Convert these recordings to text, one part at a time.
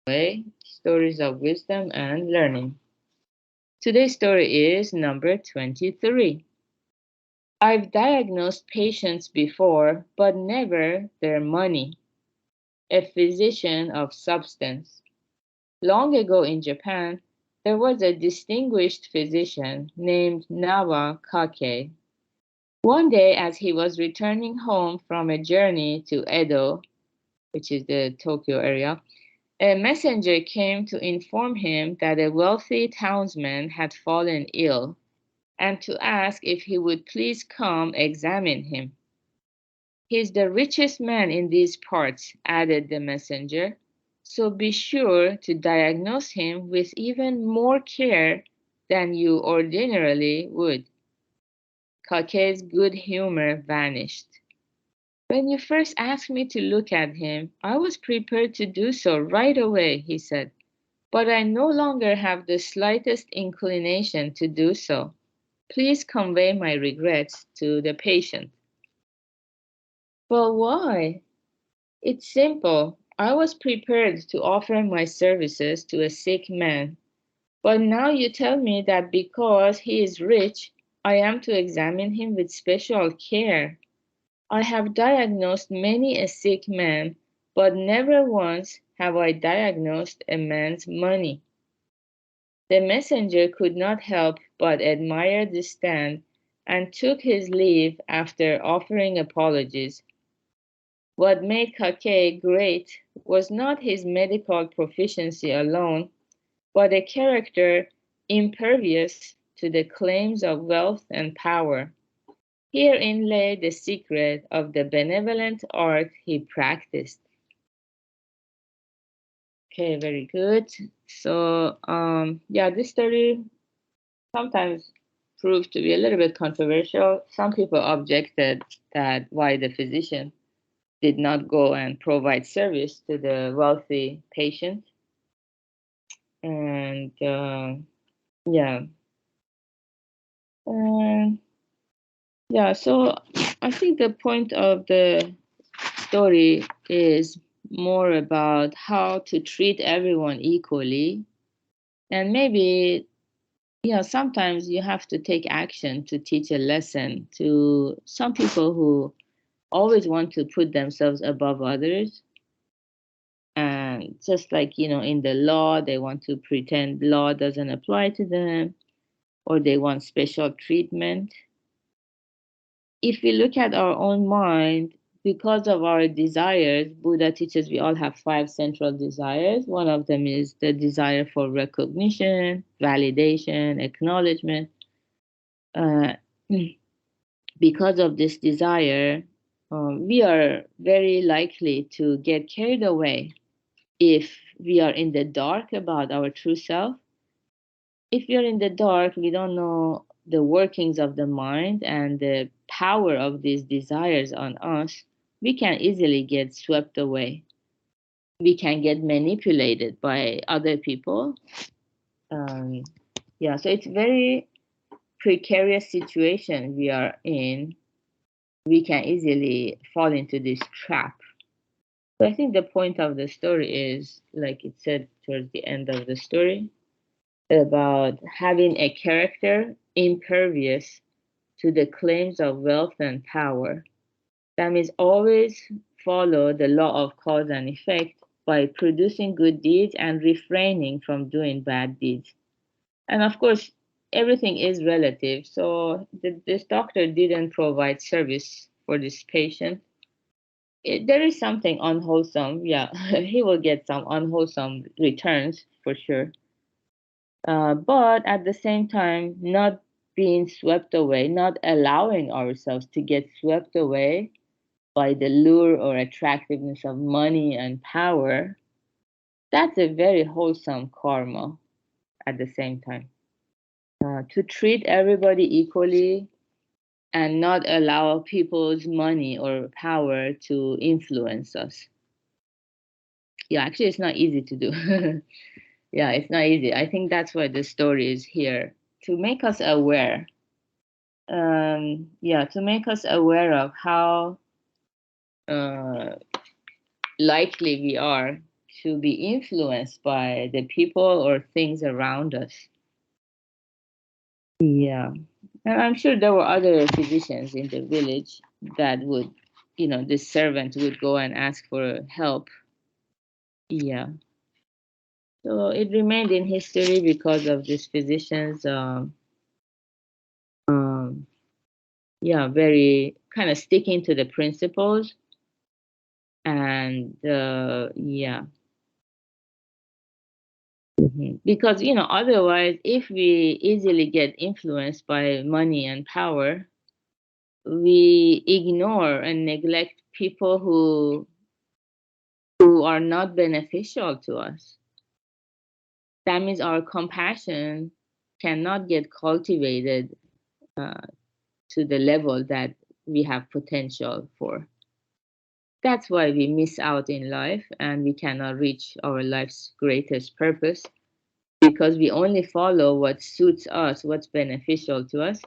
Way, stories of wisdom and learning. Today's story is number 23. I've diagnosed patients before, but never their money. A physician of substance. Long ago in Japan, there was a distinguished physician named Nawa Kake. One day, as he was returning home from a journey to Edo, which is the Tokyo area, a messenger came to inform him that a wealthy townsman had fallen ill and to ask if he would please come examine him. He's the richest man in these parts, added the messenger, so be sure to diagnose him with even more care than you ordinarily would. Kake's good humor vanished. When you first asked me to look at him, I was prepared to do so right away, he said. But I no longer have the slightest inclination to do so. Please convey my regrets to the patient. Well, why? It's simple. I was prepared to offer my services to a sick man, but now you tell me that because he is rich, I am to examine him with special care. I have diagnosed many a sick man, but never once have I diagnosed a man's money. The messenger could not help but admire the stand and took his leave after offering apologies. What made Kake great was not his medical proficiency alone, but a character impervious to the claims of wealth and power. Herein lay the secret of the benevolent art he practiced. Okay, very good. So, yeah, this story sometimes proved to be a little bit controversial. Some people objected that why the physician did not go and provide service to the wealthy patient. And yeah, and yeah, so I think the point of the story is more about how to treat everyone equally. And maybe, yeah, sometimes you have to take action to teach a lesson to some people who always want to put themselves above others. And just like, in the law, they want to pretend law doesn't apply to them or they want special treatment. If we look at our own mind, because of our desires, Buddha teaches we all have five central desires. One of them is the desire for recognition, validation, acknowledgement. Uh, because of this desire, we are very likely to get carried away if we are in the dark about our true self. If we are in the dark, we don't know the workings of the mind and the power of these desires on us, we can easily get swept away. We can get manipulated by other people. Um, yeah, so it's very precarious situation we are in. We can easily fall into this trap. So I think the point of the story is, like it said towards the end of the story, about having a character impervious to the claims of wealth and power. That means always follow the law of cause and effect by producing good deeds and refraining from doing bad deeds. And of course, everything is relative. So this doctor didn't provide service for this patient. There is something unwholesome. Yeah, he will get some unwholesome returns for sure. But at the same time, not being swept away, not allowing ourselves to get swept away by the lure or attractiveness of money and power, that's a very wholesome karma at the same time. To treat everybody equally and not allow people's money or power to influence us. Yeah, actually, it's not easy to do. Yeah, it's not easy. I think that's why the story is here to make us aware. Yeah, to make us aware of how uh, likely we are to be influenced by the people or things around us. Yeah. And I'm sure there were other physicians in the village that would, the servant would go and ask for help. Yeah. So it remained in history because of these physicians, um, yeah, very kind of sticking to the principles. And yeah. Because, otherwise, if we easily get influenced by money and power, we ignore and neglect people who are not beneficial to us. That means our compassion cannot get cultivated uh, to the level that we have potential for. That's why we miss out in life and we cannot reach our life's greatest purpose, because we only follow what suits us, what's beneficial to us.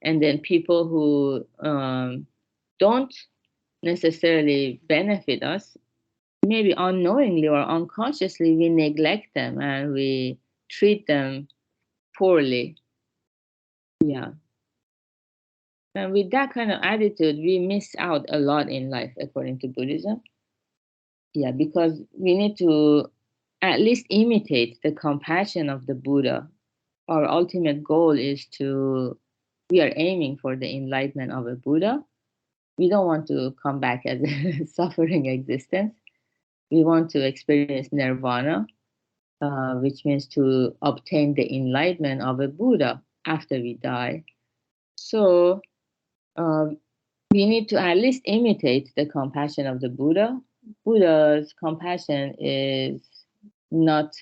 And then people who don't necessarily benefit us, maybe unknowingly or unconsciously, we neglect them and we treat them poorly. Yeah. And with that kind of attitude, we miss out a lot in life, according to Buddhism. Yeah, because we need to at least imitate the compassion of the Buddha. Our ultimate goal is we are aiming for the enlightenment of a Buddha. We don't want to come back as a suffering existence. We want to experience nirvana, which means to obtain the enlightenment of a Buddha after we die. So um, we need to at least imitate the compassion of the Buddha. Buddha's compassion is not,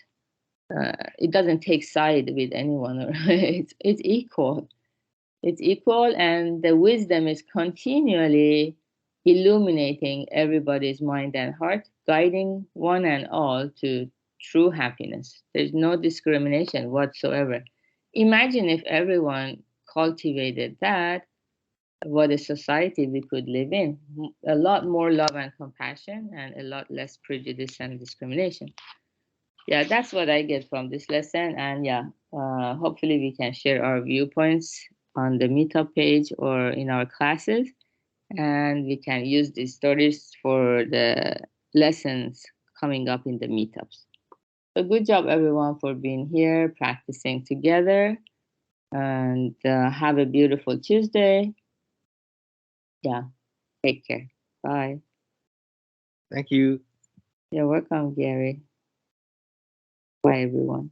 it doesn't take side with anyone, or it's equal. It's equal, and the wisdom is continually illuminating everybody's mind and heart, guiding one and all to true happiness. There's no discrimination whatsoever. Imagine if everyone cultivated that, what a society we could live in. A lot more love and compassion, and a lot less prejudice and discrimination. Yeah, that's what I get from this lesson. And yeah, hopefully we can share our viewpoints on the meetup page or in our classes, and we can use these stories for the lessons coming up in the meetups. So good job everyone for being here, practicing together, and have a beautiful Tuesday. Yeah, take care. Bye. Thank you. You're welcome, Gary. Bye, everyone.